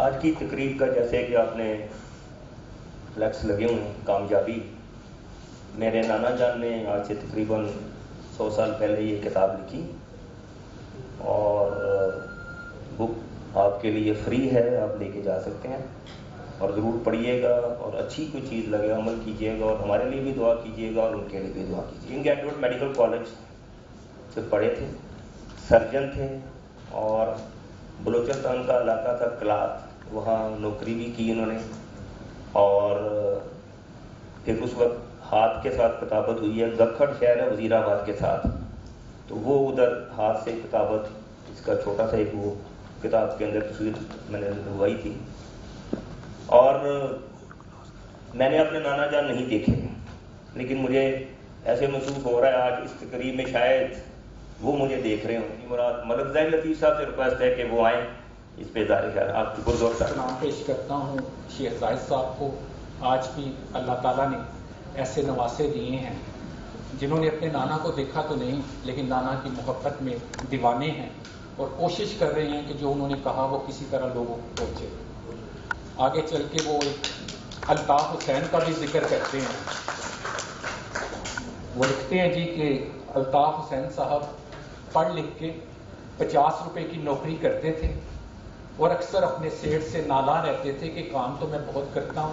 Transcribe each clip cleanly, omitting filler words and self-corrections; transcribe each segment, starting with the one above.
آج کی تقریب کا جیسے کہ آپ نے فلیکس لگے ہوئے ہیں کامیابی، میرے نانا جان نے آج سے تقریباً 100 سال پہلے یہ کتاب لکھی اور بک آپ کے لیے فری ہے، آپ لے کے جا سکتے ہیں اور ضرور پڑھیے گا اور اچھی کوئی چیز لگے عمل کیجیے گا اور ہمارے لیے بھی دعا کیجیے گا اور ان کے لیے بھی دعا کیجیے. کنگ ایڈورڈ میڈیکل کالج سے پڑھے تھے، سرجن تھے اور بلوچستان کا علاقہ تھا کلات، وہاں نوکری بھی کی انہوں نے اور پھر اس وقت ہاتھ کے ساتھ کتابت ہوئی ہے. گکھڑ شہر ہے وزیر آباد کے ساتھ، تو وہ ادھر ہاتھ سے کتابت، اس کا چھوٹا سا ایک وہ کتاب کے اندر تصویر میں نے لگوائی تھی. اور میں نے اپنے نانا جان نہیں دیکھے لیکن مجھے ایسے محسوس ہو رہا ہے آج اس تقریب میں شاید وہ مجھے دیکھ رہے ہوں. مراد ملک زاہد لطیف صاحب سے ریکویسٹ ہے کہ وہ آئیں اس پہ اظہار خیال. آپ کو سلام پیش کرتا ہوں شیخ زاہد صاحب کو. آج بھی اللہ تعالیٰ نے ایسے نواسے دیے ہیں جنہوں نے اپنے نانا کو دیکھا تو نہیں لیکن نانا کی محبت میں دیوانے ہیں اور کوشش کر رہے ہیں کہ جو انہوں نے کہا وہ کسی طرح لوگوں کو پہنچے. آگے چل کے وہ الطاف حسین کا بھی ذکر کرتے ہیں. وہ لکھتے ہیں جی کہ الطاف حسین صاحب پڑھ لکھ کے 50 روپے کی نوکری کرتے تھے اور اکثر اپنے سیٹ سے نالاں رہتے تھے کہ کام تو میں بہت کرتا ہوں،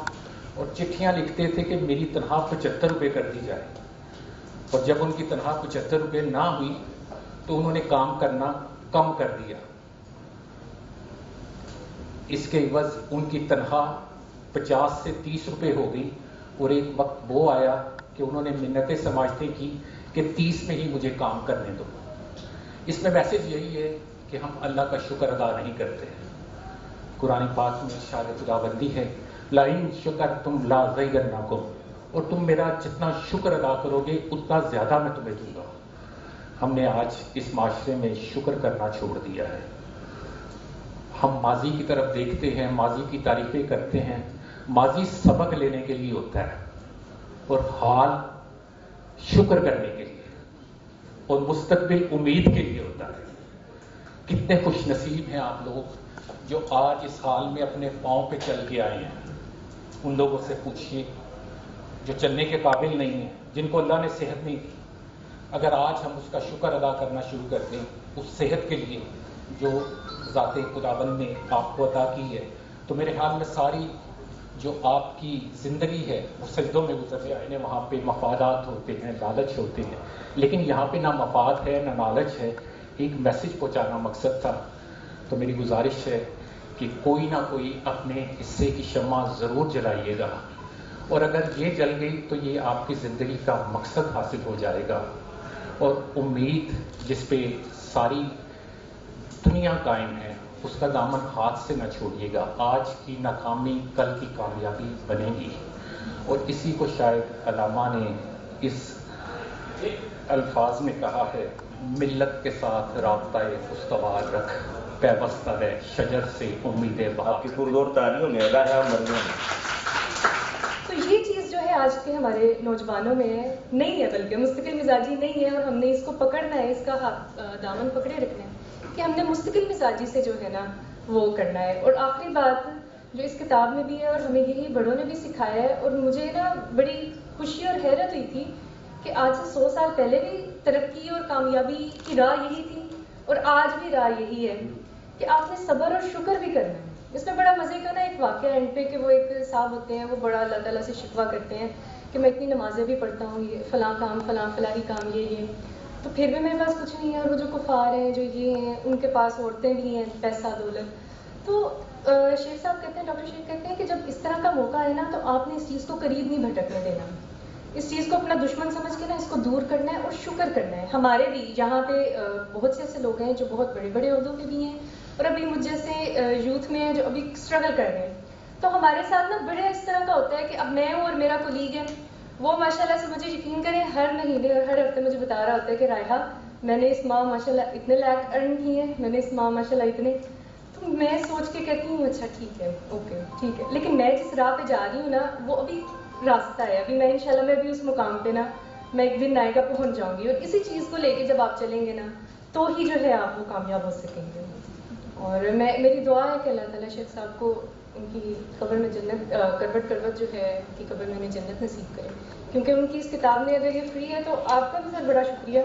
اور چٹھیاں لکھتے تھے کہ میری تنخواہ 75 روپے کر دی جائے. اور جب ان کی تنخواہ 75 روپے نہ ہوئی تو انہوں نے کام کرنا کم کر دیا. اس کے عوض ان کی تنخواہ 50 سے 30 روپے ہو گئی اور ایک وقت وہ آیا کہ انہوں نے منتیں سماجتیں کی کہ 30 میں ہی مجھے کام کرنے دو. اس میں میسج یہی ہے کہ ہم اللہ کا شکر ادا نہیں کرتے. قرآن پاک میں ارشاد خداوندی ہے لئن شکرتم لازیدنکم، اور تم میرا جتنا شکر ادا کرو گے اتنا زیادہ میں تمہیں دوں گا. ہم نے آج اس معاشرے میں شکر کرنا چھوڑ دیا ہے. ہم ماضی کی طرف دیکھتے ہیں، ماضی کی تعریفیں کرتے ہیں. ماضی سبق لینے کے لیے ہوتا ہے اور حال شکر کرنے کے لیے اور مستقبل امید کے لیے ہوتا ہے. کتنے خوش نصیب ہیں آپ لوگ جو آج اس حال میں اپنے پاؤں پہ چل کے آئے ہیں. ان لوگوں سے پوچھیے جو چلنے کے قابل نہیں ہیں، جن کو اللہ نے صحت نہیں دی. اگر آج ہم اس کا شکر ادا کرنا شروع کر دیں اس صحت کے لیے جو ذات خداوند نے آپ کو عطا کی ہے، تو میرے خیال میں ساری جو آپ کی زندگی ہے وہ سجدوں میں گزر جائے. وہاں پہ مفادات ہوتے ہیں، لالچ ہوتے ہیں، لیکن یہاں پہ نہ مفاد ہے نہ لالچ ہے، ایک میسج پہنچانا مقصد تھا. تو میری گزارش ہے کہ کوئی نہ کوئی اپنے حصے کی شمع ضرور جلائیے گا، اور اگر یہ جل گئی تو یہ آپ کی زندگی کا مقصد حاصل ہو جائے گا. اور امید جس پہ ساری دنیا قائم ہے اس کا دامن ہاتھ سے نہ چھوڑیے گا. آج کی ناکامی کل کی کامیابی بنے گی. اور اسی کو شاید علامہ نے اس الفاظ میں کہا ہے ملت کے ساتھ رابطہ استوار رکھ، پیوستہ ہے شجر سے امید بہار. آپ کی پردور تاریوں میں اللہ ہے مرنے. تو یہ چیز جو ہے آج کے ہمارے نوجوانوں میں نہیں ہے، بلکہ مستقل مزاجی نہیں ہے، اور ہم نے اس کو پکڑنا ہے، اس کا دامن پکڑے رکھنا ہے کہ ہم نے مستقل مزاجی سے جو ہے نا وہ کرنا ہے. اور آخری بات جو اس کتاب میں بھی ہے اور ہمیں یہی بڑوں نے بھی سکھایا ہے، اور مجھے نا بڑی خوشی اور حیرت ہوئی تھی کہ آج سے 100 سال پہلے بھی ترقی اور کامیابی کی راہ یہی تھی اور آج بھی راہ یہی ہے کہ آپ نے صبر اور شکر بھی کرنا ہے. اس میں بڑا مزے کا نا ایک واقعہ اینڈ پہ کہ وہ ایک صاحب ہوتے ہیں، وہ بڑا اللہ تعالیٰ سے شکوہ کرتے ہیں کہ میں اتنی نمازیں بھی پڑھتا ہوں، یہ فلاں کام فلاحی کام یہ تو پھر بھی میرے پاس کچھ نہیں ہے. اور وہ جو کفار ہیں جو یہ ہیں ان کے پاس عورتیں بھی ہیں، پیسہ دولت. تو شیخ صاحب کہتے ہیں، ڈاکٹر شیخ کہتے ہیں کہ جب اس طرح کا موقع ہے نا تو آپ نے اس چیز کو قریب نہیں بھٹکنے دینا، اس چیز کو اپنا دشمن سمجھ کے نا اس کو دور کرنا ہے اور شکر کرنا ہے. ہمارے بھی یہاں پہ بہت سے ایسے لوگ ہیں جو بہت بڑے بڑے عہدوں پہ بھی ہیں اور ابھی مجھ جیسے یوتھ میں ہیں جو ابھی اسٹرگل کر رہے ہیں. تو ہمارے ساتھ نا بڑے اس طرح کا ہوتا ہے کہ اب میں ہوں اور میرا کولیگ ہے، وہ ماشاءاللہ سے مجھے یقین کریں ہر مہینے اور ہر ہفتے مجھے بتا رہا ہوتا ہے کہ رائحہ میں نے اس ماہ ماشاءاللہ اتنے لاکھ ارن کیے ہیں، میں نے اس ماہ ماشاءاللہ اتنے. تو میں سوچ کے کہتی ہوں اچھا ٹھیک ہے، اوکے ٹھیک ہے، لیکن میں جس راہ پہ جا رہی ہوں نا وہ ابھی راستہ ہے. ابھی میں انشاءاللہ میں بھی اس مقام پہ نا میں ایک دن نائگا پہنچ جاؤں گی، اور اسی چیز کو لے کے جب آپ چلیں گے نا تو ہی جو ہے آپ وہ کامیاب ہو سکیں گے. اور میری دعا ہے کہ اللہ تعالیٰ شیخ صاحب کو ان کی قبر میں جنت کروٹ کروٹ جو ہے ان کی قبر میں انہیں جنت نصیب کرے، کیونکہ ان کی اس کتاب میں اگر یہ فری ہے تو آپ کا بھی سر بڑا شکریہ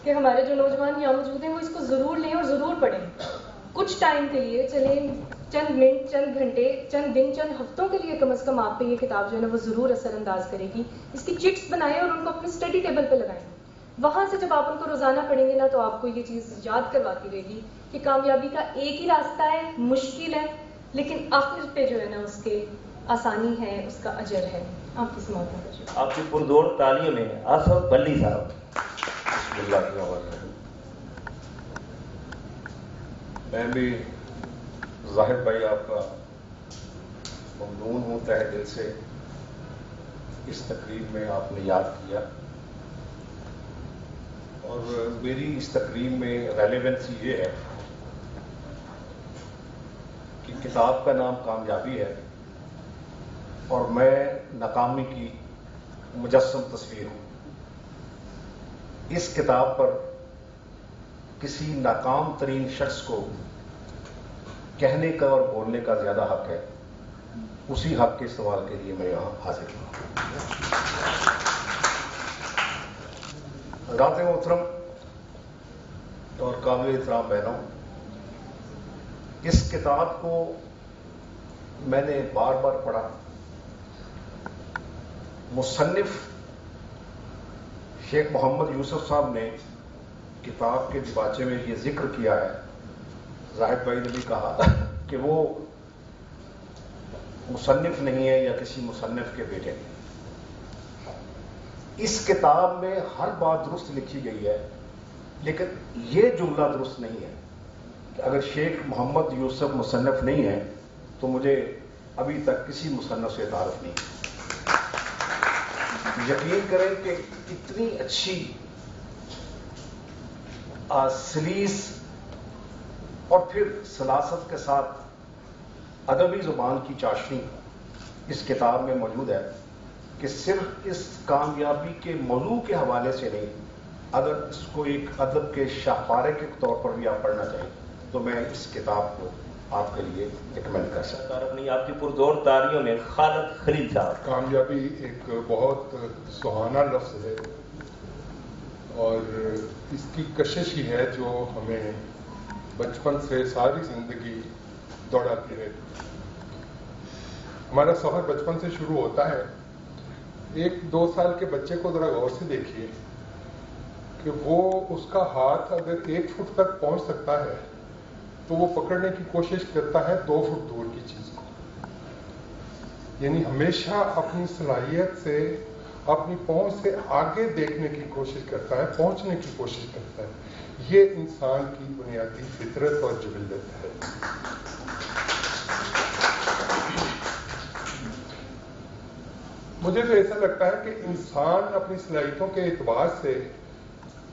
کہ ہمارے جو نوجوان یہاں موجود ہیں وہ اس کو ضرور لیں اور ضرور پڑھیں، کچھ ٹائم کے لیے چلیں، چند منٹ، چند گھنٹے، چند دن، چند ہفتوں کے لیے کم از کم آپ پہ یہ کتاب جو ہے نا وہ ضرور اثر انداز کرے گی. اس کی چٹس بنائیں اور ان کو اپنے اسٹڈی ٹیبل پہ لگائیں. وہاں سے جب آپ ان کو روزانہ پڑھیں گے نا تو آپ کو یہ چیز یاد کرواتی رہے گی کہ کامیابی کا ایک ہی راستہ ہے، مشکل ہے لیکن آخر پہ جو ہے نا اس کے آسانی ہے، اس کا اجر ہے. آپ کی سماعت میں آپ کی پردوڑ تالیوں میں آصف بلی صاحب. بسم اللہ الرحمن الرحیم. میں بھی ظاہر بھائی آپ کا ممنون ہوں تہ دل سے. اس تقریب میں آپ نے یاد کیا اور میری اس تقریب میں ریلیونسی یہ ہے کہ کتاب کا نام کامیابی ہے اور میں ناکامی کی مجسم تصویر ہوں. اس کتاب پر کسی ناکام ترین شخص کو کہنے کا اور بولنے کا زیادہ حق ہے. اسی حق کے استعمال کے لیے میں یہاں حاضر ہوں. حضرات محترم اور قابل احترام بہنوں، اس کتاب کو میں نے بار بار پڑھا. مصنف شیخ محمد یوسف صاحب نے کتاب کے دیباچے میں یہ ذکر کیا ہے، زاہد بھائی نے بھی کہا کہ وہ مصنف نہیں ہے یا کسی مصنف کے بیٹے نہیں. اس کتاب میں ہر بات درست لکھی گئی ہے، لیکن یہ جملہ درست نہیں ہے کہ اگر شیخ محمد یوسف مصنف نہیں ہے تو مجھے ابھی تک کسی مصنف سے تعارف نہیں. یقین کریں کہ اتنی اچھی سلیس اور پھر سلاست کے ساتھ ادبی زبان کی چاشنی اس کتاب میں موجود ہے کہ صرف اس کامیابی کے موضوع کے حوالے سے نہیں، اگر اس کو ایک ادب کے شاہکارے کے طور پر بھی آپ پڑھنا چاہیں تو میں اس کتاب کو آپ کے لیے ریکمینڈ کر سکتا ہوں. اپنی آپ کی پردوڑ تاریوں میں خالد خلیل صاحب. کامیابی ایک بہت سہانا لفظ ہے اور اس کی کشش ہی ہے جو ہمیں بچپن سے ساری زندگی دوڑاتی رہتی. ہمارا سفر بچپن سے شروع ہوتا ہے. 1-2 سال کے بچے کو ذرا غور سے دیکھیے کہ وہ اس کا ہاتھ اگر 1 فٹ تک پہنچ سکتا ہے تو وہ پکڑنے کی کوشش کرتا ہے 2 فٹ دور کی چیز کو. یعنی ہمیشہ اپنی صلاحیت سے، اپنی پہنچ سے آگے دیکھنے کی کوشش کرتا ہے، پہنچنے کی کوشش کرتا ہے. یہ انسان کی بنیادی فطرت اور جبلت ہے. مجھے تو ایسا لگتا ہے کہ انسان اپنی صلاحیتوں کے اعتبار سے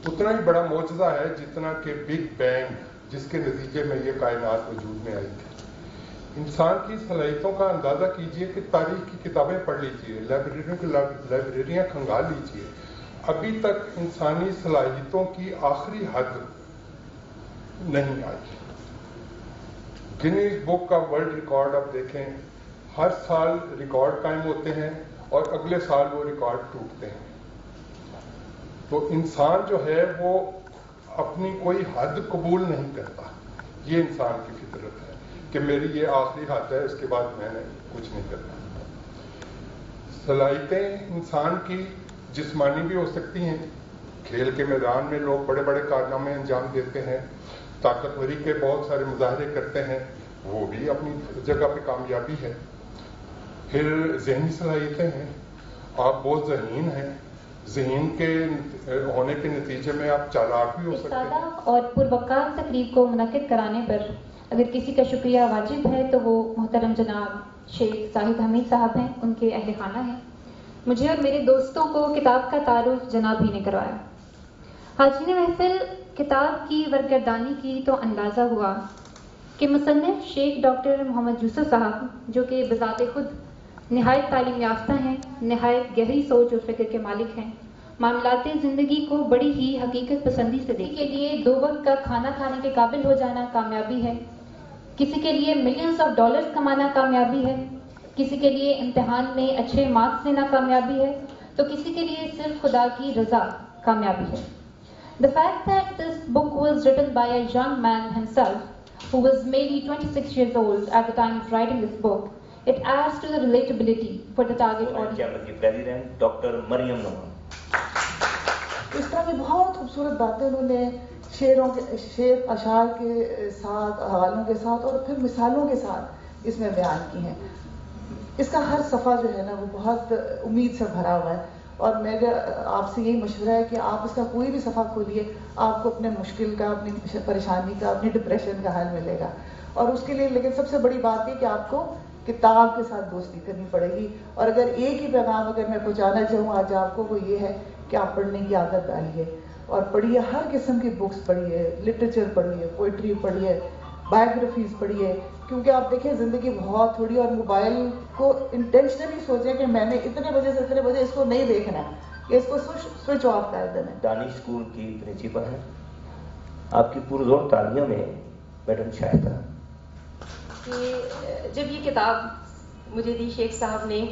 اتنا ہی بڑا معجزہ ہے جتنا کہ بگ بینگ، جس کے نتیجے میں یہ کائنات وجود میں آئی تھی. انسان کی صلاحیتوں کا اندازہ کیجئے کہ تاریخ کی کتابیں پڑھ لیجئے، لائبریریاں کھنگال لیجئے، ابھی تک انسانی صلاحیتوں کی آخری حد نہیں آئی. گنیز بک کا ورلڈ ریکارڈ آپ دیکھیں، ہر سال ریکارڈ قائم ہوتے ہیں اور اگلے سال وہ ریکارڈ ٹوٹتے ہیں. تو انسان جو ہے وہ اپنی کوئی حد قبول نہیں کرتا. یہ انسان کی فطرت ہے کہ میری یہ آخری حد ہے، اس کے بعد میں نے کچھ نہیں کرنا. صلاحیتیں انسان کی جسمانی بھی ہو سکتی ہیں. کھیل کے میدان میں لوگ بڑے بڑے کارنامے انجام دیتے ہیں، طاقتوری کے بہت سارے مظاہرے کرتے ہیں، وہ بھی اپنی جگہ پہ کامیابی ہے. پھر ذہنی صلاحیتیں ہیں، آپ بہت ذہین ہیں، ذہین کے ہونے کے نتیجے میں آپ چالاک بھی ہو سکتے ہیں. اور پروقار تقریب کو منعقد کرانے پر اگر کسی کا شکریہ واجب ہے تو وہ محترم جناب شیخ زاہد حمید صاحب ہیں، ان کے اہل خانہ ہیں. مجھے اور میرے دوستوں کو کتاب کا تعارف جناب ہی نے کروایا. حاضرین محفل، کتاب کی ورگردانی کی تو اندازہ ہوا کہ مصنف شیخ ڈاکٹر محمد یوسف صاحب، جو کہ بذات خود نہایت تعلیم یافتہ ہیں، نہایت گہری سوچ اور فکر کے مالک ہیں، معاملات زندگی کو بڑی ہی حقیقت پسندی سے دیکھنے کے لیے 2 وقت کا کھانا کھانے کے قابل ہو جانا کامیابی ہے. کسی کے لیے ملینز آف ڈالرز کمانا کامیابی ہے، کسی کے لیے امتحان میں اچھے مارکس لینا کامیابی ہے، تو کسی کے لیے صرف خدا کی رضا کامیابی ہے. The fact that this book was written by a young man himself, who was maybe 26 years old at the time of writing this book, it adds to the relatability for the target audience. Chamber کی president doctor Maryam Nawaz. اس طرح کی بہت خوبصورت باتیں انہوں نے شعر اشعار کے ساتھ، حوالوں کے ساتھ اور پھر مثالوں کے ساتھ اس میں بیان کی ہیں. اس کا ہر صفحہ جو ہے نا وہ بہت امید سے بھرا ہوا ہے، اور میرا آپ سے یہی مشورہ ہے کہ آپ اس کا کوئی بھی صفحہ کھولیے، آپ کو اپنے مشکل کا، اپنی پریشانی کا، اپنی ڈپریشن کا حل ملے گا. اور اس کے لیے لیکن سب سے بڑی بات یہ کہ آپ کو کتاب کے ساتھ دوستی کرنی پڑے گی. اور اگر ایک ہی پیغام اگر میں پہنچانا چاہوں آج آپ کو، وہ یہ ہے کہ آپ پڑھنے کی عادت ڈالیے اور پڑھیے، ہر قسم کی بکس پڑھیے، لٹریچر پڑھیے، پوئٹری پڑھیے، بایوگرافیز پڑھیے. کیونکہ آپ دیکھیں زندگی بہت تھوڑی، اور موبائل کو انٹینشنلی سوچیں کہ میں نے اتنے بجے سے اتنے بجے اس کو نہیں دیکھنا ہے، کہ اس کو سوئچ آف کر دینا ہے. دانش اسکول کی پرنسپل ہیں، آپ کی پرزور تعلیموں میں میڈم شاہدہ. جب یہ کتاب مجھے دی شیخ صاحب نے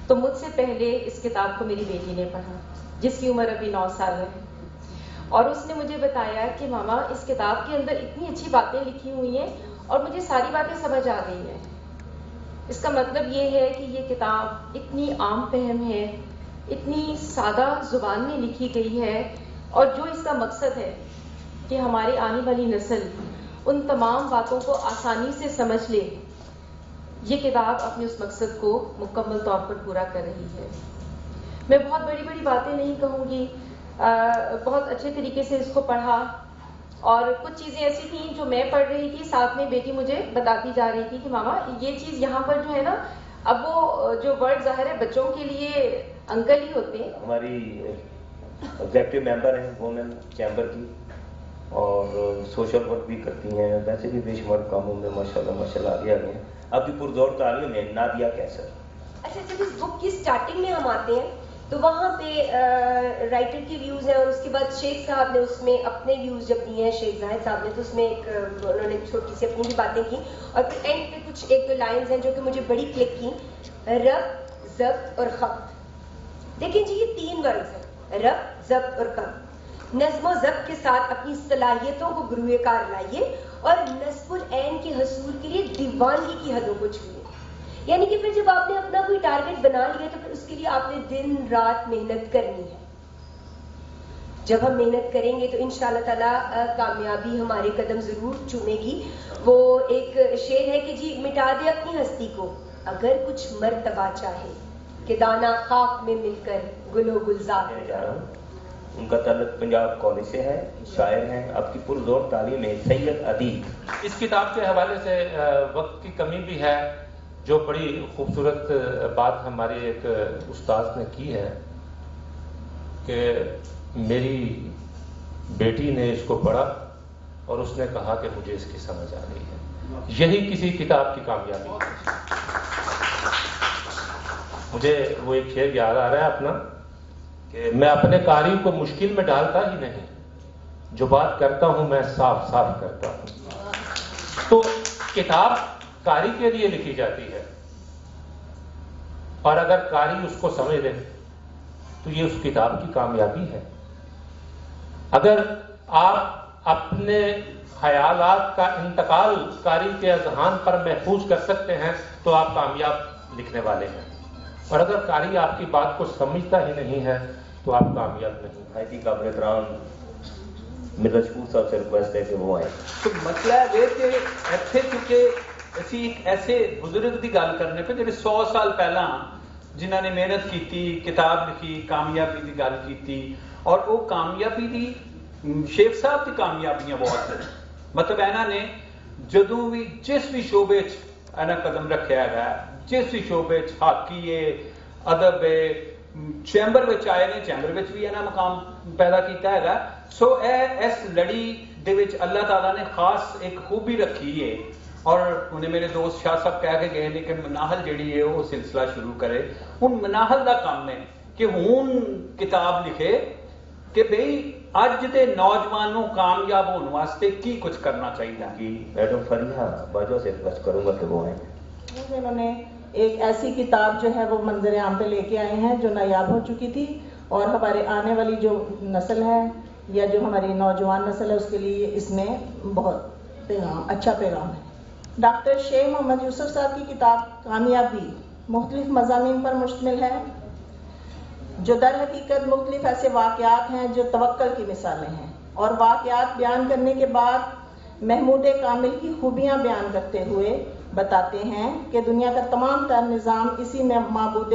تو مجھ سے پہلے اس کتاب کو میری بیٹی نے پڑھا، جس کی عمر ابھی 9 سال ہے، اور اس نے مجھے بتایا کہ ماما اس کتاب کے اندر اتنی اچھی باتیں لکھی ہوئی ہیں اور مجھے ساری باتیں سمجھ آ گئی ہیں. اس کا مطلب یہ ہے کہ یہ کتاب اتنی عام فہم ہے، اتنی سادہ زبان میں لکھی گئی ہے، اور جو اس کا مقصد ہے کہ ہماری آنے والی نسل ان تمام باتوں کو آسانی سے سمجھ لے، یہ کتاب اپنے اس مقصد کو مکمل طور پر پورا کر رہی ہے. میں بہت بڑی بڑی باتیں نہیں کہوں گی، بہت اچھے طریقے سے اس کو پڑھا، اور کچھ چیزیں ایسی تھیں جو میں پڑھ رہی تھی، ساتھ میں بیٹی مجھے بتاتی جا رہی تھی کہ ماما یہ چیز یہاں پر جو ہے نا، اب وہ جو ورڈ ظاہر ہے بچوں کے لیے انکل ہی ہوتے ہیں. ہماری ایگزیکٹو ممبر ہیں وومن چیمبر کی، اور سوشل ورک بھی کرتی ہیں، ویسے بھی بے شمار کاموں میں ماشاءاللہ آگے آ گئے ہیں. اب کی پرزور تعلیم میں نادیہ کیسر. اچھا، جب اس بک کی سٹارٹنگ میں ہم آتے ہیں تو وہاں پہ رائٹر کی ویوز ہیں، اور اس کے بعد شیخ صاحب نے اس میں اپنے ویوز جب دیے ہیں، شیخ زاہد صاحب نے، تو اس میں ایک انہوں نے چھوٹی سی اپنی بھی باتیں کی، اور پھر اینڈ پہ کچھ ایک دو لائنز ہیں جو کہ مجھے بڑی کلک کی. رب، ضبط اور خبط. دیکھیں جی، یہ 3 ورڈز ہیں، رب، ضبط اور خبط. نظم و ضبط کے ساتھ اپنی صلاحیتوں کو گروئے کار لائیے، اور نصب العین کے حصول کے لیے دیوانگی کی حدوں کو چھوئیے. یعنی کہ پھر جب آپ نے اپنا کوئی ٹارگٹ بنا لیا تو پھر اس کے لیے آپ نے دن رات محنت کرنی ہے. جب ہم محنت کریں گے تو انشاءاللہ تعالی کامیابی ہمارے قدم ضرور چومے گی. وہ ایک شعر ہے کہ جی، مٹا دے اپنی ہستی کو اگر کچھ مرتبہ چاہے، کہ دانا خاک میں مل کر گل و گلزار. ان کا تعلق پنجاب کالج سے ہے، شاعر ہیں. آپ کی پرزور تعلیم میں سید ادیب. اس کتاب کے حوالے سے وقت کی کمی بھی ہے، جو بڑی خوبصورت بات ہمارے ایک استاد نے کی ہے کہ میری بیٹی نے اس کو پڑھا اور اس نے کہا کہ مجھے اس کی سمجھ آ گئی ہے. یہی کسی کتاب کی کامیابی ہے. مجھے وہ ایک شعر یاد آ رہا ہے اپنا، کہ میں اپنے قاری کو مشکل میں ڈالتا ہی نہیں، جو بات کرتا ہوں میں صاف صاف کرتا ہوں. تو کتاب قاری کے لیے لکھی جاتی ہے، اور اگر قاری اس کو سمجھ لے تو یہ اس کتاب کی کامیابی ہے. اگر آپ اپنے خیالات کا انتقال قاری کے اذہان پر محفوظ کر سکتے ہیں تو آپ کامیاب لکھنے والے ہیں، اور اگر قاری آپ کی بات کو سمجھتا ہی نہیں ہے تو آپ کامیاب نہیں. حیدی قابل احترام مرزا شکور صاحب سے ریکویسٹ ہے کہ وہ آئیں. تو مسئلہ یہ کہ اتنے کیونکہ اسی ایک ایسے بزرگ کی گل کرنے پہ جی 100 سال پہلا جنہوں نے محنت کی، کتاب لکھی، کامیابی کی گل کی، اور وہ کامیابی دی شیخ صاحب کی کامیابیاں بہت ہیں. مطلب انہوں نے جدوں بھی جس بھی شعبے قدم رکھا ہے، جس بھی شعبے ہاکی ہے، ادب ہے، چیمبر آئے نے، چیمبر بھی انہوں نے مقام پیدا کیتا ہے. سو اس لڑی دے وچ اللہ تعالیٰ نے خاص ایک خوبی رکھی ہے. اور انہیں میرے دوست شاہ صاحب کہہ کے گئے کہ مناہل جڑی ہے وہ سلسلہ شروع کرے. ہوں مناہل دا کام ہے کہ ہوں کتاب لکھے کہ بھئی اج دے نوجوانوں کامیاب ہونے واسطے کی کچھ کرنا چاہیے؟ جی میڈم فریحہ باجوہ سے ریکویسٹ کروں گا کہ وہ آئیں. انہوں نے ایک ایسی کتاب جو ہے وہ منظر عام پہ لے کے آئے ہیں جو نایاب ہو چکی تھی، اور ہمارے آنے والی جو نسل ہے یا جو ہماری نوجوان نسل ہے اس کے لیے اس میں بہت اچھا پیغام ہے. ڈاکٹر شیخ محمد یوسف صاحب کی کتاب کامیابی مختلف مضامین پر مشتمل ہے، جو در حقیقت مختلف ایسے واقعات ہیں جو توکل کی مثالیں ہیں، اور واقعات بیان کرنے کے بعد محمود کامل کی خوبیاں بیان کرتے ہوئے بتاتے ہیں کہ دنیا کا تمام تر نظام اسی میں معبود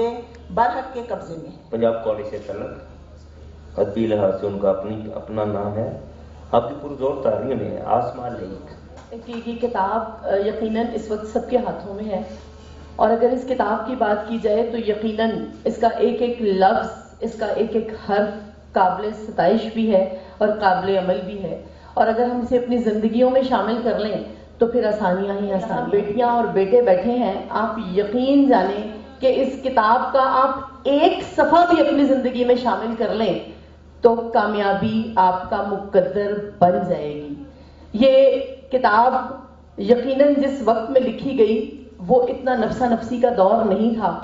برحق کے قبضے میں ہے. پنجاب کالج سے تعلق ادبی لحاظ سے ان کا اپنا نام ہے. آپ کی پرزور تعلیم ہے آسمان لیک کی کتاب یقیناً اس وقت سب کے ہاتھوں میں ہے، اور اگر اس کتاب کی بات کی جائے تو یقیناً اس کا ایک ایک لفظ، اس کا ایک ایک حرف قابل ستائش بھی ہے اور قابل عمل بھی ہے، اور اگر ہم اسے اپنی زندگیوں میں شامل کر لیں تو پھر آسانیاں ہی آسان. بیٹیاں اور بیٹے بیٹھے ہیں، آپ یقین جانیں کہ اس کتاب کا آپ ایک صفحہ بھی اپنی زندگی میں شامل کر لیں تو کامیابی آپ کا مقدر بن جائے گی. یہ کتاب یقیناً جس وقت میں لکھی گئی وہ اتنا نفسا نفسی کا دور نہیں تھا.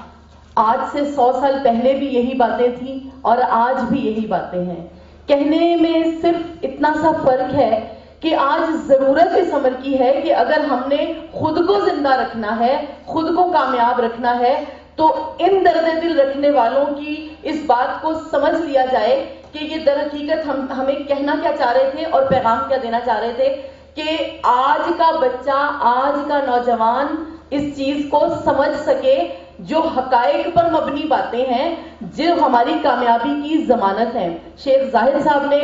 آج سے 100 سال پہلے بھی یہی باتیں تھیں اور آج بھی یہی باتیں ہیں. کہنے میں صرف اتنا سا فرق ہے کہ آج ضرورت اس امر کی ہے کہ اگر ہم نے خود کو زندہ رکھنا ہے، خود کو کامیاب رکھنا ہے، تو ان درد دل رکھنے والوں کی اس بات کو سمجھ لیا جائے کہ یہ در حقیقت ہمیں کہنا کیا چاہ رہے تھے اور پیغام کیا دینا چاہ رہے تھے، کہ آج کا بچہ، آج کا نوجوان اس چیز کو سمجھ سکے جو حقائق پر مبنی باتیں ہیں، جو ہماری کامیابی کی ضمانت ہیں. شیخ زاہد صاحب نے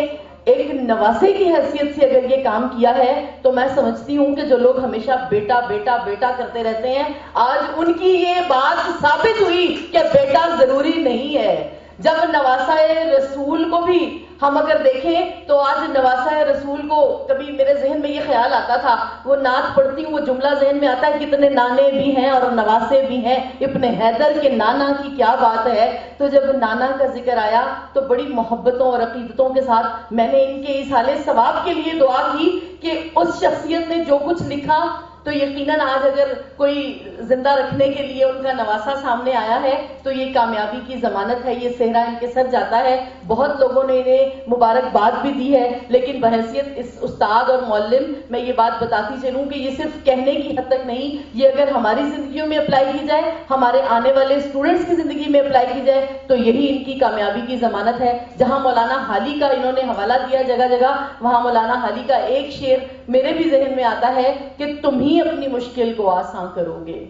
ایک نواسے کی حیثیت سے اگر یہ کام کیا ہے تو میں سمجھتی ہوں کہ جو لوگ ہمیشہ بیٹا بیٹا بیٹا کرتے رہتے ہیں، آج ان کی یہ بات ثابت ہوئی کہ بیٹا ضروری نہیں ہے. جب نواسہ رسول کو بھی ہم اگر دیکھیں تو آج نواسہ رسول کو کبھی میرے ذہن میں یہ خیال آتا تھا، وہ نعت پڑھتی ہوں وہ جملہ ذہن میں آتا ہے کتنے نانے بھی ہیں اور نواسے بھی ہیں. ابن حیدر کے نانا کی کیا بات ہے. تو جب نانا کا ذکر آیا تو بڑی محبتوں اور عقیدتوں کے ساتھ میں نے ان کے ایصال ثواب کے لیے دعا کی کہ اس شخصیت نے جو کچھ لکھا تو یقیناً آج اگر کوئی زندہ رکھنے کے لیے ان کا نواسہ سامنے آیا ہے تو یہ کامیابی کی ضمانت ہے. یہ صحرا ان کے سر جاتا ہے. بہت لوگوں نے انہیں مبارکباد بھی دی ہے، لیکن بحیثیت اس استاد اور معلم میں یہ بات بتاتی چلوں کہ یہ صرف کہنے کی حد تک نہیں، یہ اگر ہماری زندگیوں میں اپلائی کی جائے، ہمارے آنے والے اسٹوڈنٹس کی زندگی میں اپلائی کی جائے تو یہی ان کی کامیابی کی ضمانت ہے. جہاں مولانا حالی کا انہوں نے حوالہ دیا جگہ جگہ، وہاں مولانا حالی کا ایک شعر میرے بھی ذہن میں آتا ہے کہ تم ہی اپنی مشکل کو آسان کرو گے،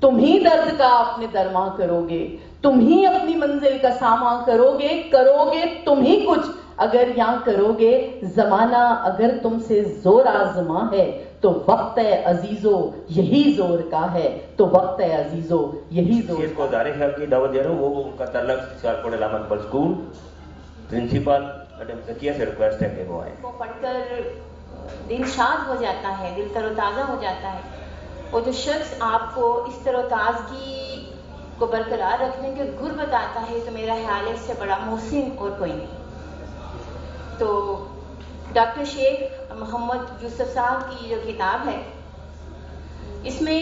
تم ہی درد کا اپنے درماں کرو گے، تم ہی اپنی منزل کا سامان کرو گے تم ہی کچھ اگر یہاں کرو گے. زمانہ اگر تم سے زور آزما ہے تو وقت ہے عزیزو یہی زور کا ہے، تو وقت ہے عزیزو یہی زور. اس کو دار خیال کی دعوت دے رہا ہوں، وہ ان کا تعلق Sialkot Allama Iqbal school principal madam Zakia سے ریکویسٹ ہے کہ وہ آئیں. وہ پڑھ کر دل شاد ہو جاتا ہے، دل تر و تازہ ہو جاتا ہے. وہ جو شخص آپ کو اس تر و تازگی کو برقرار رکھنے کے گر بتاتا ہے تو میرا خیال ہے اس سے بڑا محسن اور کوئی نہیں. تو ڈاکٹر شیخ محمد یوسف صاحب کی جو کتاب ہے، اس میں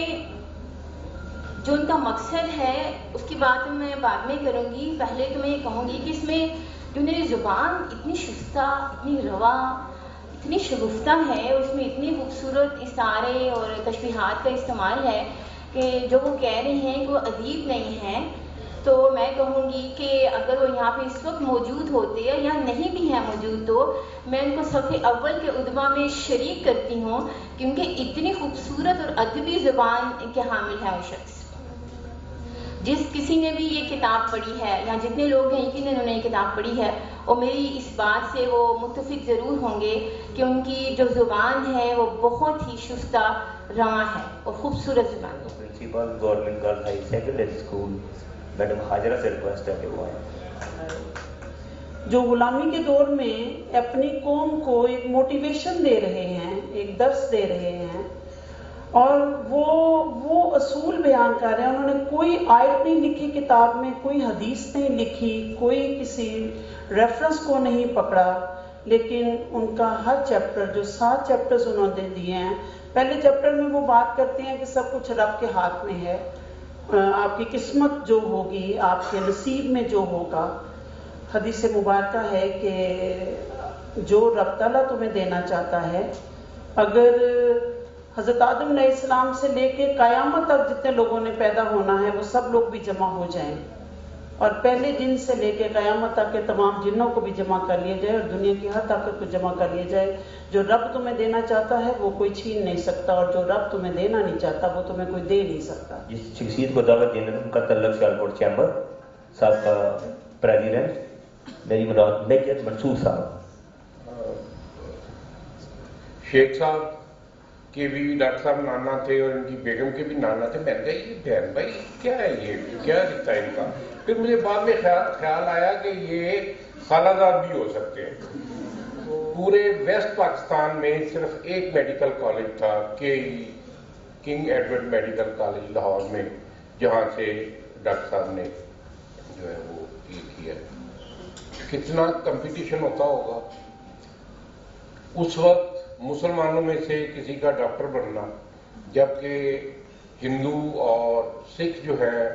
جو ان کا مقصد ہے اس کی بات میں بعد میں کروں گی. پہلے تو میں یہ کہوں گی کہ اس میں جو میری زبان اتنی شستہ، اتنی رواں، اتنی شگفتہ ہے، اس میں اتنی خوبصورت اشارے اور تشبیہات کا استعمال ہے کہ جو وہ کہہ رہے ہیں کہ وہ ادیب نہیں ہیں. تو میں کہوں گی کہ اگر وہ یہاں پہ اس وقت موجود ہوتے ہیں یا نہیں بھی ہیں موجود تو میں ان کو صف اول کے ادبا میں شریک کرتی ہوں، کیونکہ اتنی خوبصورت اور ادبی زبان کے حامل ہے وہ شخص. جس کسی نے بھی یہ کتاب پڑھی ہے یا جتنے لوگ ہیں یقیناً انہوں نے یہ کتاب پڑھی ہے اور میری اس بات سے وہ متفق ضرور ہوں گے کہ ان کی جو زبان ہے وہ بہت ہی شستہ رواں ہے اور خوبصورت زبان ہے. Principal government girls high secondary school madam Hajra سے ریکویسٹ ہے کہ وہ آئیں. جو غلامی کے دور میں اپنی قوم کو ایک موٹیویشن دے رہے ہیں، ایک درس دے رہے ہیں، اور وہ اصول بیان کر رہے ہیں. انہوں نے کوئی آیت نہیں لکھی کتاب میں, کوئی حدیث نہیں لکھی, کوئی کسی ریفرنس کو نہیں پکڑا, لیکن ان کا ہر چیپٹر, جو 7 چیپٹرز انہوں نے دیے ہیں, پہلے چیپٹر میں وہ بات کرتے ہیں کہ سب کچھ رب کے ہاتھ میں ہے, آپ کی قسمت جو ہوگی, آپ کے نصیب میں جو ہوگا. حدیث مبارکہ ہے کہ جو رب تعالیٰ تمہیں دینا چاہتا ہے, اگر حضرت آدم علیہ السلام سے لے کے قیامت تک جتنے لوگوں نے پیدا ہونا ہے وہ سب لوگ بھی جمع ہو جائیں, اور پہلے دن سے لے کے قیامت تک کے تمام جنوں کو بھی جمع کر لیا جائے, اور دنیا کی ہر طاقت کو جمع کر لیا جائے. جو رب تمہیں دینا چاہتا ہے وہ کوئی چھین نہیں سکتا, اور جو رب تمہیں دینا نہیں چاہتا وہ تمہیں کوئی دے نہیں سکتا. جس شخصیت کو دعوت دینے کا تعلق سیالکوٹ چیمبر سابقہ پریزیڈنٹ میری ملکیت منصور صاحب. شیخ صاحب کے بھی ڈاکٹر صاحب نانا تھے اور ان کی بیگم کے بھی نانا تھے. میں نے کہا یہ بہن بھائی کیا ہے, یہ کیا دکھتا ہے ان کا. پھر مجھے بعد میں خیال آیا کہ یہ خالہ زاد بھی ہو سکتے ہیں. پورے ویسٹ پاکستان میں صرف ایک میڈیکل کالج تھا, king Edward medical college Lahore میں, جہاں سے ڈاکٹر صاحب نے جو ہے وہ یہ کیا. کتنا کمپٹیشن ہوتا ہوگا اس وقت مسلمانوں میں سے کسی کا ڈاکٹر بننا, جبکہ ہندو اور سکھ جو ہے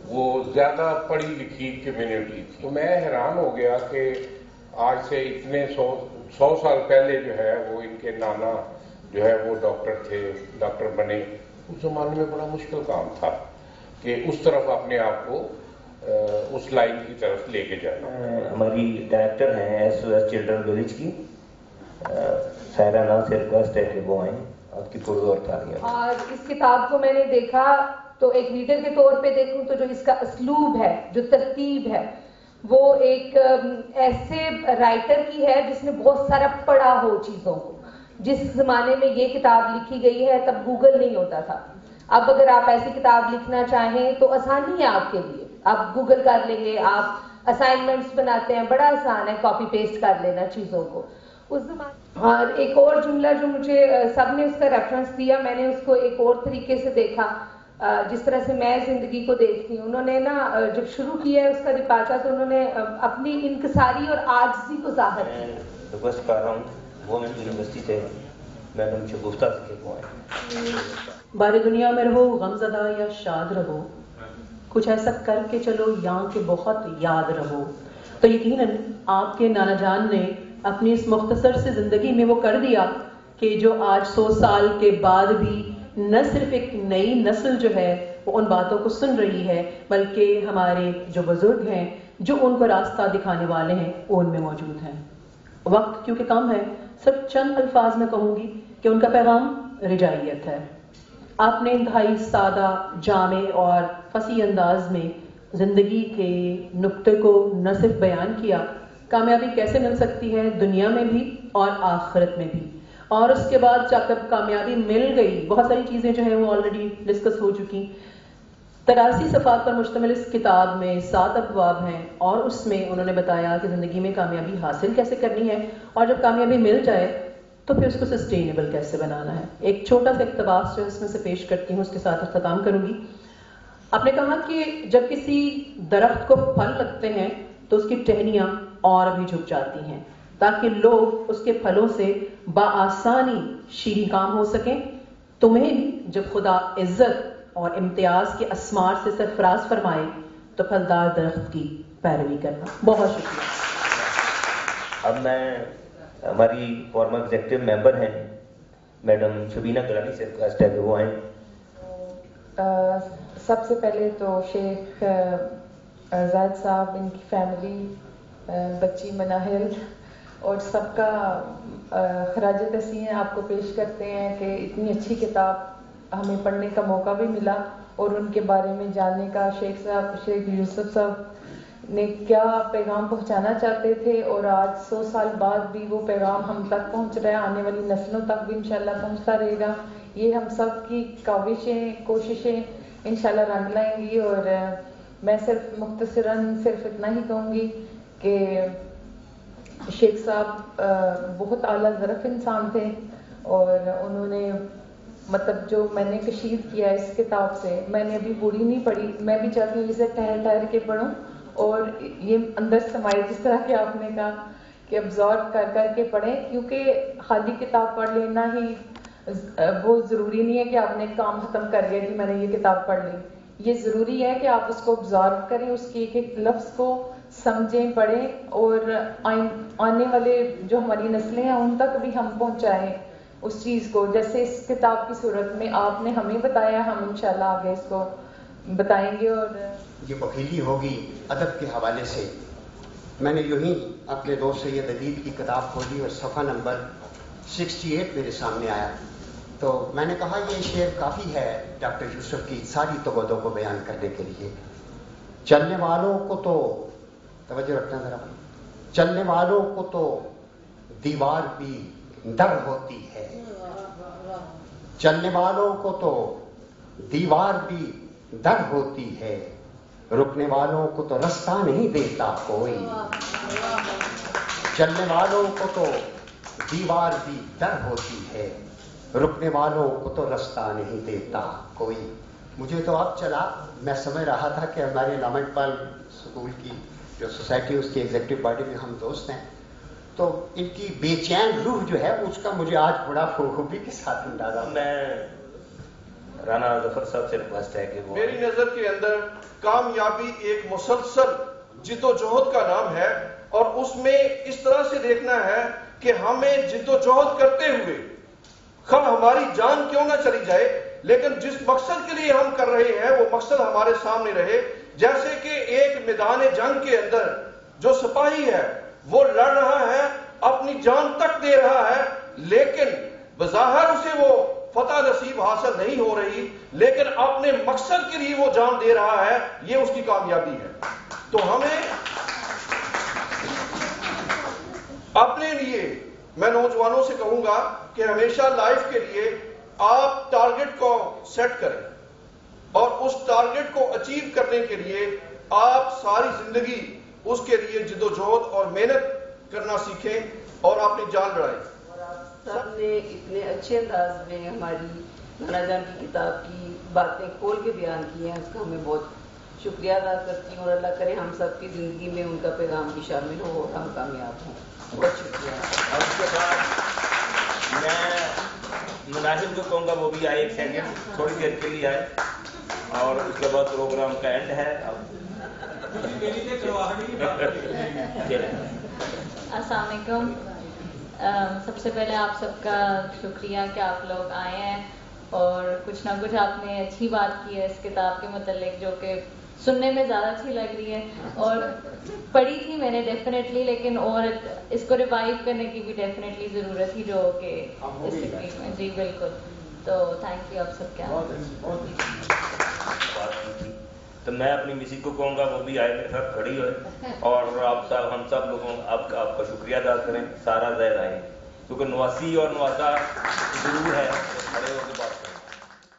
وہ زیادہ پڑھی لکھی کمیونٹی تھی. تو میں حیران ہو گیا کہ آج سے اتنے 100 سال پہلے جو ہے وہ ان کے نانا جو ہے وہ ڈاکٹر تھے, ڈاکٹر بنے. اس زمانے میں بڑا مشکل کام تھا کہ اس طرف اپنے آپ کو اس لائن کی طرف لے کے جانا. ہماری ڈائریکٹر ہیں S O S children village کی, سائرہ نام سے ریکویسٹ ہے کہ وہ آئیں, آپ کی پرزور تالیاں. اور اس کتاب کو میں نے دیکھا تو ایک ریڈر کے طور پہ دیکھوں تو جو اس کا اسلوب ہے, جو ترتیب ہے, وہ ایک ایسے رائٹر کی ہے جس نے بہت سارا پڑھا ہو چیزوں کو. جس زمانے میں یہ کتاب لکھی گئی ہے تب گوگل نہیں ہوتا تھا. اب اگر آپ ایسی کتاب لکھنا چاہیں تو آسانی ہے آپ کے لیے, آپ گوگل کر لیں گے, آپ اسائنمنٹس بناتے ہیں, بڑا آسان ہے کاپی پیسٹ کر لینا چیزوں کو اس زمانے. اور ایک اور جملہ جو مجھے سب نے اس کا ریفرنس دیا, میں نے اس کو ایک اور طریقے سے دیکھا, جس طرح سے میں زندگی کو دیکھتی ہوں. انہوں نے نا جب شروع کیا ہے اس کا ڈپارچہ تو انہوں نے اپنی انکساری اور عاجزی کو ظاہر کیا. ریکویسٹ کر رہا ہوں گورنمنٹ یونیورسٹی سے میڈم شگفتہ سے کہ وہ آئیں. بارے دنیا میں رہو غم زدہ یا شاد رہو, کچھ ایسا کر کے چلو یہاں کے بہت یاد رہو. تو یقیناً آپ کے نانا جان نے اپنی اس مختصر سے زندگی میں وہ کر دیا کہ جو آج 100 سال کے بعد بھی نہ صرف ایک نئی نسل جو ہے وہ ان باتوں کو سن رہی ہے, بلکہ ہمارے جو بزرگ ہیں جو ان کو راستہ دکھانے والے ہیں وہ ان میں موجود ہیں. وقت کیونکہ کم ہے, صرف چند الفاظ میں کہوں گی کہ ان کا پیغام رجائیت ہے. آپ نے انتہائی سادہ, جامع اور فصیح انداز میں زندگی کے نقطے کو نہ صرف بیان کیا, کامیابی کیسے مل سکتی ہے دنیا میں بھی اور آخرت میں بھی, اور اس کے بعد جا کر کامیابی مل گئی, بہت ساری چیزیں جو ہیں وہ آلریڈی ڈسکس ہو چکی. 83 صفحات پر مشتمل اس کتاب میں 7 ابواب ہیں, اور اس میں انہوں نے بتایا کہ زندگی میں کامیابی حاصل کیسے کرنی ہے, اور جب کامیابی مل جائے تو پھر اس کو سسٹینیبل کیسے بنانا ہے. ایک چھوٹا سا اقتباس جو اس میں سے پیش کرتی ہوں, اس کے ساتھ اختتام کروں گی. آپ نے کہا کہ جب کسی درخت کو پھل لگتے ہیں تو اس کی ٹہنیاں اور بھی جھک جاتی ہیں تاکہ لوگ اس کے پھلوں سے بآسانی شیریں کام ہو سکیں. تمہیں بھی جب خدا عزت اور امتیاز کے اسمار سے سرفراز فرمائے تو پھلدار درخت کی پیروی کرنا. بہت شکریہ. اب میں ہماری فارمر ایگزیکٹو ممبر ہیں میڈم شبینہ گلانی سے ریکویسٹ ہے کہ وہ آئیں. سب سے پہلے تو شیخ زاہد صاحب, ان کی فیملی, بچی مناہل اور سب کا خراج تحسین آپ کو پیش کرتے ہیں کہ اتنی اچھی کتاب ہمیں پڑھنے کا موقع بھی ملا اور ان کے بارے میں جاننے کا. شیخ یوسف صاحب نے کیا پیغام پہنچانا چاہتے تھے, اور آج 100 سال بعد بھی وہ پیغام ہم تک پہنچ رہا ہے, آنے والی نسلوں تک بھی انشاءاللہ پہنچتا رہے گا. یہ ہم سب کی کوششیں انشاءاللہ رنگ لائیں گی. اور میں صرف مختصراً صرف اتنا ہی کہوں گی کہ شیخ صاحب بہت اعلیٰ ظرف انسان تھے, اور انہوں نے مطلب جو میں نے کشید کیا اس کتاب سے، میں نے ابھی پوری نہیں پڑھی، میں بھی چاہتی ہوں اسے ٹھہر ٹھہر کے پڑھوں اور یہ اندر سمائے، جس طرح کہ آپ نے کہا کہ ابزارو کر کر کے پڑھیں، کیونکہ خالی کتاب پڑھ لینا ہی وہ ضروری نہیں ہے کہ آپ نے کام ختم کر لیا کہ میں نے یہ کتاب پڑھ لی. یہ ضروری ہے کہ آپ اس کو ابزارو کریں، اس کے ایک ایک لفظ کو سمجھیں، پڑھیں اور آنے والے جو ہماری نسلیں ہیں ان تک بھی ہم پہنچائیں اس چیز کو، جیسے اس کتاب کی صورت میں آپ نے ہمیں بتایا، ہم انشاءاللہ آگے اس کو بتائیں گے. اور یہ وکیلی ہوگی ادب کے حوالے سے. میں نے یوں ہی اپنے دوست سید ادیب کی کتاب کھولی اور صفحہ نمبر 68 میرے سامنے آیا، تو میں نے کہا یہ شعر کافی ہے ڈاکٹر یوسف کی ساری توبدوں کو بیان کرنے کے لیے. چلنے والوں کو تو توجہ رکھنا ذرا، چلنے والوں کو تو دیوار بھی ڈر ہوتی ہے، چلنے والوں کو تو دیوار بھی ڈر ہوتی ہے، رکنے والوں کو تو رستہ نہیں دیتا کوئی. چلنے والوں کو تو دیوار بھی ڈر ہوتی ہے، رکنے والوں کو تو رستہ نہیں دیتا کوئی. مجھے تو اب چلا، میں سمجھ رہا تھا کہ ہمارے علامہ اقبال اسکول کی جو سوسائٹی اس کی ایگزیکٹو پارٹی میں ہم دوست ہیں، تو ان کی بے چین روح جو ہے اس کا مجھے آج بڑا خوبی کے ساتھ اندازہ. میں رانا ظفر صاحب سے ریکویسٹ ہے کہ وہ میری نظر کے اندر کامیابی ایک مسلسل جد و جہد کا نام ہے، اور اس میں اس طرح سے دیکھنا ہے کہ ہمیں جد و جہد کرتے ہوئے خواہ ہماری جان کیوں نہ چلی جائے، لیکن جس مقصد کے لیے ہم کر رہے ہیں وہ مقصد ہمارے سامنے رہے. جیسے کہ ایک میدان جنگ کے اندر جو سپاہی ہے وہ لڑ رہا ہے، اپنی جان تک دے رہا ہے، لیکن بظاہر اسے وہ فتح نصیب حاصل نہیں ہو رہی، لیکن اپنے مقصد کے لیے وہ جان دے رہا ہے، یہ اس کی کامیابی ہے. تو ہمیں اپنے لیے، میں نوجوانوں سے کہوں گا کہ ہمیشہ لائف کے لیے آپ ٹارگٹ کو سیٹ کریں، اور اس ٹارگٹ کو اچیو کرنے کے لیے آپ ساری زندگی اس کے لیے جد و جہد اور محنت کرنا سیکھیں اور اپنی جان لڑائیں. صاحب نے اتنے اچھے انداز میں ہماری نانا جان کی کتاب کی باتیں کھول کے بیان کی ہیں، اس کا میں بہت شکریہ ادا کرتی ہوں، اور اللہ کرے ہم سب کی زندگی میں ان کا پیغام بھی شامل ہو اور ہم کامیاب ہوں. بہت شکریہ. اور اس کے بعد میں مناظر کو کہوں گا وہ بھی آئے، ایک سیکنڈ تھوڑی دیر کے لیے آئے، اور اس کے بعد پروگرام کا اینڈ ہے. السلام علیکم. سب سے پہلے آپ سب کا شکریہ کہ آپ لوگ آئے ہیں، اور کچھ نہ کچھ آپ نے اچھی بات کی ہے اس کتاب کے متعلق جو کہ سننے میں زیادہ اچھی لگ رہی ہے، اور پڑھی تھی میں نے ڈیفینیٹلی، لیکن اور اس کو ریوائیو کرنے کی بھی ڈیفینیٹلی ضرورت تھی جو کہ اس تقریب میں. جی بالکل. تو تھینک یو آپ سب کے. تو میں اپنی مسی کو کہوں گا وہ بھی آئے میرے ساتھ کھڑی ہوئے، اور آپ سب ہم سب لوگوں آپ کا شکریہ ادا کریں. سارا زہر آئے کیونکہ نواسی اور نواسا ضرور ہے، کھڑے ہو کے بات کریں.